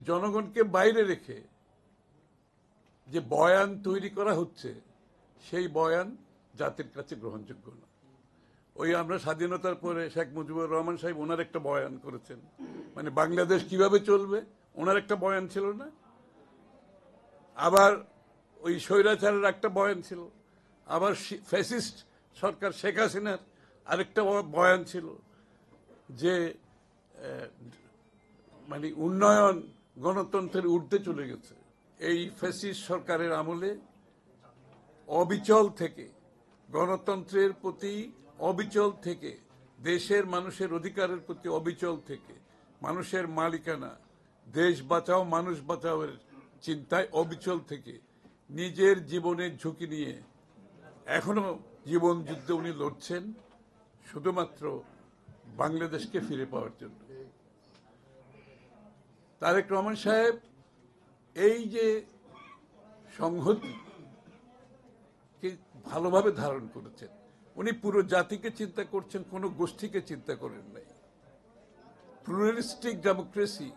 জনগণকে বাইরে রেখে যে বয়ান তৈরি করা হচ্ছে সেই বয়ান জাতির কাছে গ্রহণযোগ্য না। ওই আমরা স্বাধীনতার পরে শেখ মুজিবুর রহমান সাহেব ওনার একটা বয়ান করেছেন, মানে বাংলাদেশ কিভাবে চলবে ওনার একটা বয়ান ছিল না। আবার ওই স্বৈরাচারের একটা বয়ান ছিল, আবার ফ্যাসিস্ট সরকার শেখ হাসিনার আরেকটা বয়ান ছিল যে মানে উন্নয়ন গণতন্ত্রের ঊর্ধ্বে চলে গেছে। এই ফ্যাসিস্ট সরকারের আমলে অবিচল থেকে গণতন্ত্রের প্রতি অবিচল থেকে, দেশের মানুষের অধিকারের প্রতি অবিচল থেকে, মানুষের মালিকানা, দেশ বাঁচাও মানুষ বাঁচাওয়ের চিন্তায় অবিচল থেকে নিজের জীবনের ঝুঁকি নিয়ে এখনো জীবন যুদ্ধে উনি লড়ছেন শুধুমাত্র বাংলাদেশকে ফিরে পাওয়ার জন্য। তারেক রহমান সাহেব এই যে সংহতিকে ভালোভাবে ধারণ করেছেন, উনি পুরো জাতিকে চিন্তা করছেন, কোনো গোষ্ঠীকে চিন্তা করেন নাই। প্লুরালিস্টিক ডেমোক্রেসি,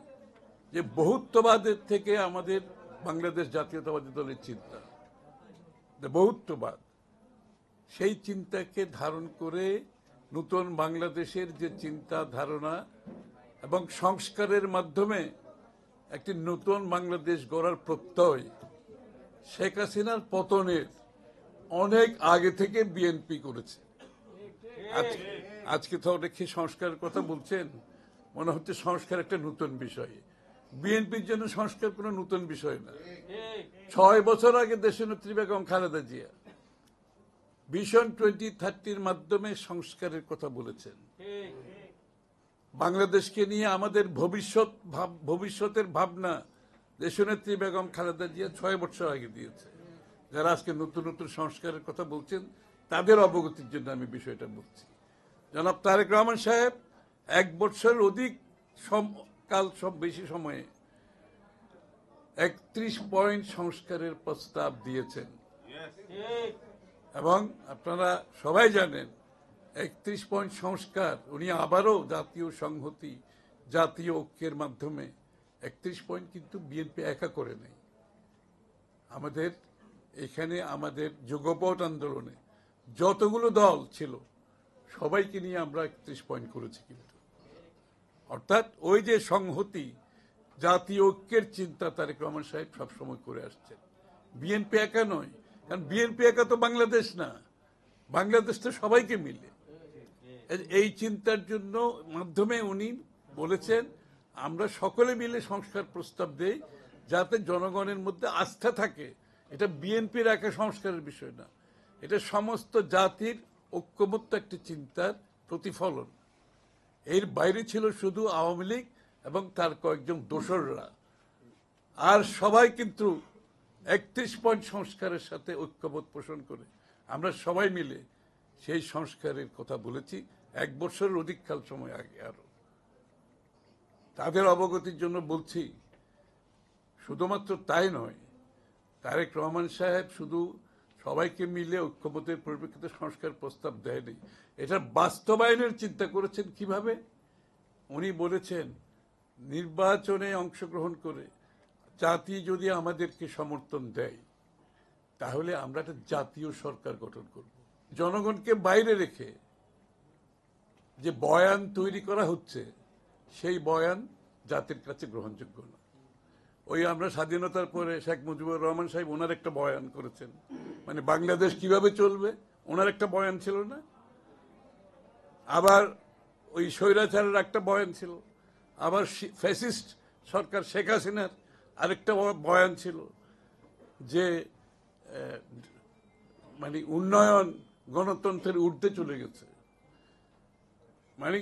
যে বহুত্ববাদের থেকে আমাদের বাংলাদেশ জাতীয়তাবাদী দলের চিন্তা, বহুত্ববাদ, সেই চিন্তাকে ধারণ করে নতুন বাংলাদেশের যে চিন্তা ধারণা এবং সংস্কারের মাধ্যমে একটি নতুন বাংলাদেশ গড়ার প্রত্যয় শেখ হাসিনার পতনের অনেক আগে থেকে বিএনপি করেছে। আজকে তো অনেকে সংস্কারের কথা বলছেন, মনে হচ্ছে সংস্কার একটা নতুন বিষয়। বিএনপির জন্য সংস্কার কোনো নতুন বিষয় না। 6 বছর আগে দেশনেত্রী বেগম খালেদা জিয়া ভিশন 2030-র মাধ্যমে সংস্কারের কথা বলেছেন। বাংলাদেশকে নিয়ে আমাদের ভবিষ্যতের ভাবনা দেশনেত্রী বেগম খালেদা জিয়া 6 বছর আগে দিয়েছে। যারা আজকে নতুন নতুন সংস্কারের কথা বলছেন তাদের অবগতির জন্য আমি বিষয়টা বলছি। জনাব তারেক রহমান সাহেব 1 বছর অধিক বেশি সময়ে 31 পয়েন্ট সংস্কারের প্রস্তাব দিয়েছেন এবং আপনারা সবাই জানেন 31 পয়েন্ট সংস্কার উনি আবারও জাতীয় সংহতি, জাতীয় ঐক্যের মাধ্যমে 31 পয়েন্ট কিন্তু বিএনপি একা করে নেই। আমাদের এখানে আমাদের যুগপৎ আন্দোলনে যতগুলো দল ছিল সবাইকে নিয়ে আমরা 31 পয়েন্ট করেছি। কিন্তু অর্থাৎ ওই যে সংহতি, জাতীয় ঐক্যের চিন্তা তারেক রহমান সাহেব সবসময় করে আসছেন। বিএনপি একা নয়, কারণ বিএনপি একা তো বাংলাদেশ না, বাংলাদেশ তো সবাইকে মিলে। এই চিন্তার জন্য মাধ্যমে উনি বলেছেন আমরা সকলে মিলে সংস্কার প্রস্তাব দেই যাতে জনগণের মধ্যে আস্থা থাকে। এটা বিএনপির একা সংস্কারের বিষয় না, এটা সমস্ত জাতির ঐক্যবদ্ধ একটি চিন্তার প্রতিফলন। এর বাইরে ছিল শুধু আওয়ামী লীগ এবং তার কয়েকজন দোসররা, আর সবাই কিন্তু 31 পয়েন্ট সংস্কারের সাথে ঐক্যবোধ পোষণ করে আমরা সবাই মিলে সেই সংস্কারের কথা বলেছি 1 বছরের অধিককাল সময় আগে। আরো তাদের অবগতির জন্য বলছি, শুধুমাত্র তাই নয়, তারেক রহমান সাহেব শুধু সবাইকে মিলে ঐক্যবোধের পরিপ্রেক্ষিতে সংস্কার প্রস্তাব দেয়নি, এটা বাস্তবায়নের চিন্তা করেছেন। কিভাবে? উনি বলেছেন নির্বাচনে অংশগ্রহণ করে জাতি যদি আমাদেরকে সমর্থন দেয় তাহলে আমরা একটা জাতীয় সরকার গঠন করব। জনগণকে বাইরে রেখে যে বয়ান তৈরি করা হচ্ছে সেই বয়ান জাতির কাছে গ্রহণযোগ্য না। ওই আমরা স্বাধীনতার পরে শেখ মুজিবুর রহমান সাহেব ওনার একটা বয়ান করেছেন, মানে বাংলাদেশ কিভাবে চলবে ওনার একটা বয়ান ছিল না। আবার ওই স্বৈরাচারের একটা বয়ান ছিল, আবার ফ্যাসিস্ট সরকার শেখ হাসিনার আরেকটা বয়ান ছিল যে মানে উন্নয়ন গণতন্ত্রের ঊর্ধ্বে চলে গেছে। মানে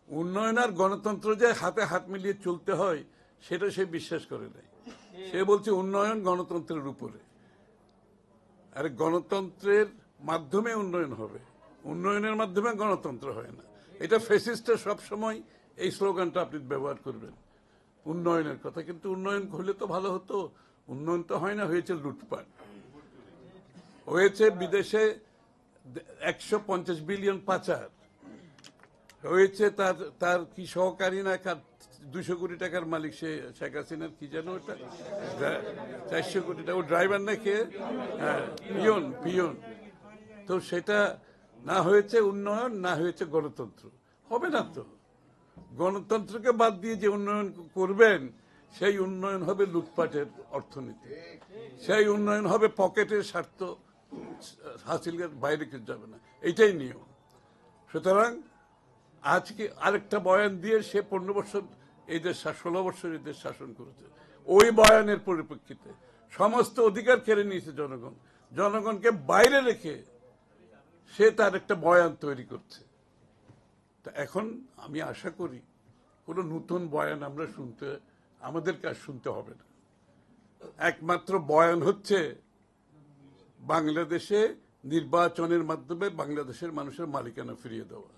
উন্নয়ন আর গণতন্ত্র যে হাতে হাত মিলিয়ে চলতে হয় সেটা সে বিশ্বাস করে নাই। সে বলছে উন্নয়ন গণতন্ত্রের উপরে, আর গণতন্ত্রের মাধ্যমে উন্নয়ন হবে, উন্নয়নের মাধ্যমে গণতন্ত্র হয় না। এটা ফ্যাসিস্টরা সবসময় এই স্লোগানটা আপনি ব্যবহার করবেন উন্নয়নের কথা, কিন্তু উন্নয়ন হলে তো ভালো হতো। উন্নয়ন তো হয় না, হয়েছে লুটপাট, হয়েছে বিদেশে 150 বিলিয়ন পাচার, হয়েছে তার কি সহকারী না 200 কোটি টাকার মালিক সে শেখ হাসিনার কি যেন ওটা 400 কোটি টাকা, ও ড্রাইভার নাকি, হ্যাঁ পিয়ন। তো সেটা না হয়েছে উন্নয়ন, না হয়েছে গণতন্ত্র। হবে না তো। গণতন্ত্রকে বাদ দিয়ে যে উন্নয়ন করবেন, সেই উন্নয়ন হবে লুটপাটের অর্থনীতি, সেই উন্নয়ন হবে পকেটের স্বার্থ হাসিলের বাইরে কিছু যাবে না, এইটাই নিয়ম। সুতরাং আজকে আরেকটা বয়ান দিয়ে সে 15 বছর এই দেশ 16 বছর এই দেশ শাসন করেছে। ওই বয়ানের পরিপ্রেক্ষিতে সমস্ত অধিকার কেড়ে নিয়েছে জনগণ, জনগণকে বাইরে রেখে সে তার একটা বয়ান তৈরি করছে। তা এখন আমি আশা করি কোনো নতুন বয়ান আমরা আমাদেরকে আর শুনতে হবে না। একমাত্র বয়ান হচ্ছে বাংলাদেশে নির্বাচনের মাধ্যমে বাংলাদেশের মানুষের মালিকানা ফিরিয়ে দেওয়া,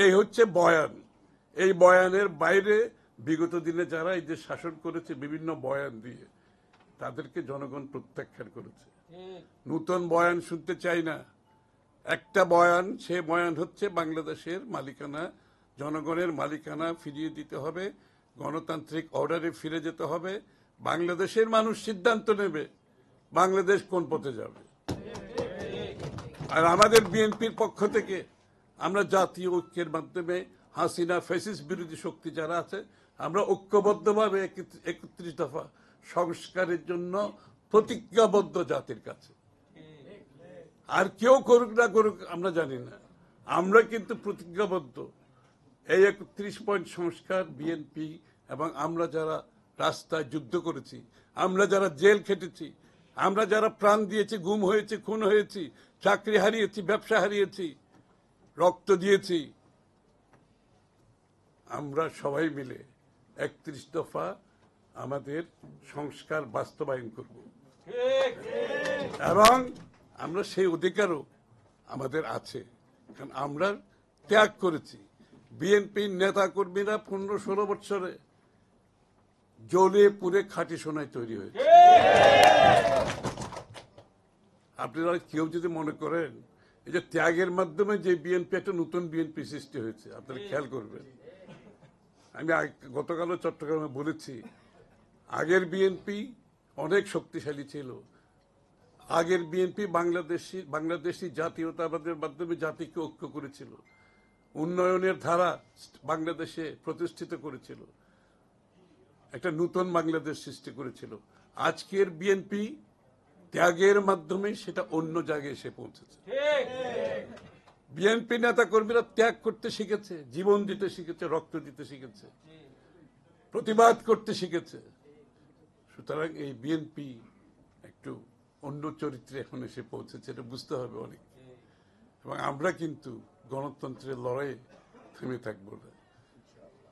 এই হচ্ছে বয়ান। এই বয়ানের বাইরে বিগত দিনে যারা এই দেশ শাসন করেছে বিভিন্ন বয়ান দিয়ে, তাদেরকে জনগণ প্রত্যাখ্যান করেছে। নতুন বয়ান শুনতে চাই না। একটা বয়ান, সে বয়ান হচ্ছে বাংলাদেশের মালিকানা, জনগণের মালিকানা ফিরিয়ে দিতে হবে, গণতান্ত্রিক অর্ডারে ফিরে যেতে হবে। বাংলাদেশের মানুষ সিদ্ধান্ত নেবে বাংলাদেশ কোন পথে যাবে। আর আমাদের বিএনপির পক্ষ থেকে আমরা জাতীয় ঐক্যের মাধ্যমে হাসিনা ফ্যাসিস্ট বিরোধী শক্তি যারা আছে, আমরা ঐক্যবদ্ধভাবে 31 দফা সংস্কারের জন্য প্রতিজ্ঞাবদ্ধ জাতির কাছে। আর কেউ করুক না করুক আমরা জানি না, আমরা কিন্তু প্রতিজ্ঞাবদ্ধ। এই 31 পয়েন্ট সংস্কার বিএনপি এবং আমরা যারা রাস্তায় যুদ্ধ করেছি, আমরা যারা জেল খেটেছি, আমরা যারা প্রাণ দিয়েছি, গুম হয়েছি, খুন হয়েছি, চাকরি হারিয়েছি, ব্যবসা হারিয়েছি, রক্ত দিয়েছি, আমরা সবাই মিলে 31 দফা আমাদের সংস্কার বাস্তবায়ন করব এবং আমরা সেই অধিকারও আমাদের আছে, কারণ আমরা ত্যাগ করেছি। বিএনপির নেতা কর্মীরা 15-16 বছরে জ্বলে পুড়ে খাঁটি সোনায় তৈরি হয়েছে। আপনারা কেউ যদি মনে করেন এই যে ত্যাগের মাধ্যমে যে বিএনপি, একটা নতুন বিএনপি সৃষ্টি হয়েছে, আপনারা খেয়াল করবেন। আমি গতকালও চট্টগ্রামে বলেছি, আগের বিএনপি অনেক শক্তিশালী ছিল। আগের বিএনপি বাংলাদেশি জাতীয়তাবাদের মাধ্যমে জাতিকে ঐক্য করেছিল, উন্নয়নের ধারা বাংলাদেশে প্রতিষ্ঠিত করেছিল, একটা নতুন বাংলাদেশ সৃষ্টি করেছিল। আজকের বিএনপি ত্যাগের মাধ্যমে সেটা অন্য জায়গায় এসে পৌঁছেছে। বিএনপি নেতা কর্মীরা ত্যাগ করতে শিখেছে, জীবন দিতে শিখেছে, রক্ত দিতে শিখেছে, প্রতিবাদ করতে শিখেছে। সুতরাং এই বিএনপি একটু অন্য চরিত্রে এখন এসে পৌঁছেছে, এটা বুঝতে হবে অনেক। এবং আমরা কিন্তু গণতন্ত্রের লড়াইয়ে থেমে থাকবো না।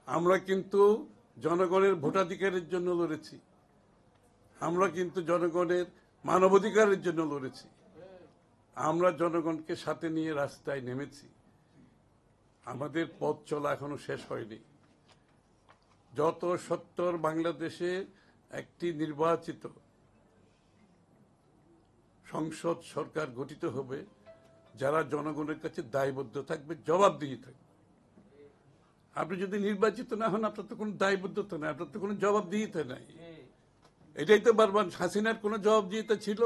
আমরা কিন্তু জনগণের ভোটাধিকারের জন্য লড়েছি, আমরা কিন্তু জনগণের মানবাধিকারের জন্য লড়েছি, আমরা জনগণকে সাথে নিয়ে রাস্তায় নেমেছি। আমাদের পথ চলা এখনো শেষ হয়নি। যত সত্তর বাংলাদেশে একটি নির্বাচিত সংসদ সরকার গঠিত হবে, যারা জনগণের কাছে দায়বদ্ধ থাকবে, জবাবদিহি থাকবে। আপনি যদি নির্বাচিত না হন, আপনার তো কোনো দায়বদ্ধতা নাই, আপনার তো কোনো জবাবদিহিতা নাই। এটাই তো বারবার হাসিনার কোনো জবাবদিহিতা ছিল,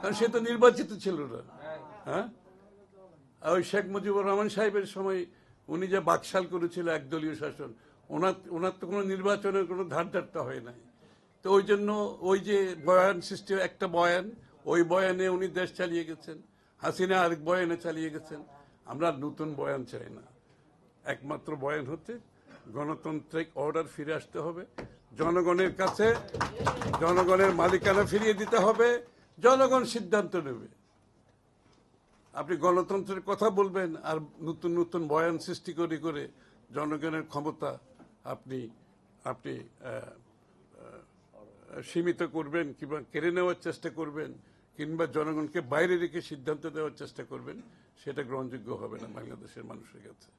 কারণ সে তো নির্বাচিত ছিল না। হ্যাঁ, ওই শেখ মুজিবুর রহমান সাহেবের সময় উনি যে বাকশাল করেছিল একদলীয় শাসন, ওনার তো কোনো নির্বাচনের কোনো ধারটা হয় নাই। তো ওই জন্য ওই যে বয়ান সৃষ্টি, একটা বয়ান, ওই বয়ানে উনি দেশ চালিয়ে গেছেন, হাসিনা আরেক বয়ানে চালিয়ে গেছেন। আমরা নতুন বয়ান চাই না। একমাত্র বয়ান হচ্ছে গণতান্ত্রিক অর্ডার ফিরে আসতে হবে, জনগণের কাছে জনগণের মালিকানা ফিরিয়ে দিতে হবে, জনগণ সিদ্ধান্ত নেবে। আপনি গণতন্ত্রের কথা বলবেন আর নতুন নতুন বয়ান সৃষ্টি করে জনগণের ক্ষমতা আপনি আপনি সীমিত করবেন, কিংবা কেড়ে নেওয়ার চেষ্টা করবেন, কিংবা জনগণকে বাইরে রেখে সিদ্ধান্ত দেওয়ার চেষ্টা করবেন, সেটা গ্রহণযোগ্য হবে না বাংলাদেশের মানুষের কাছে।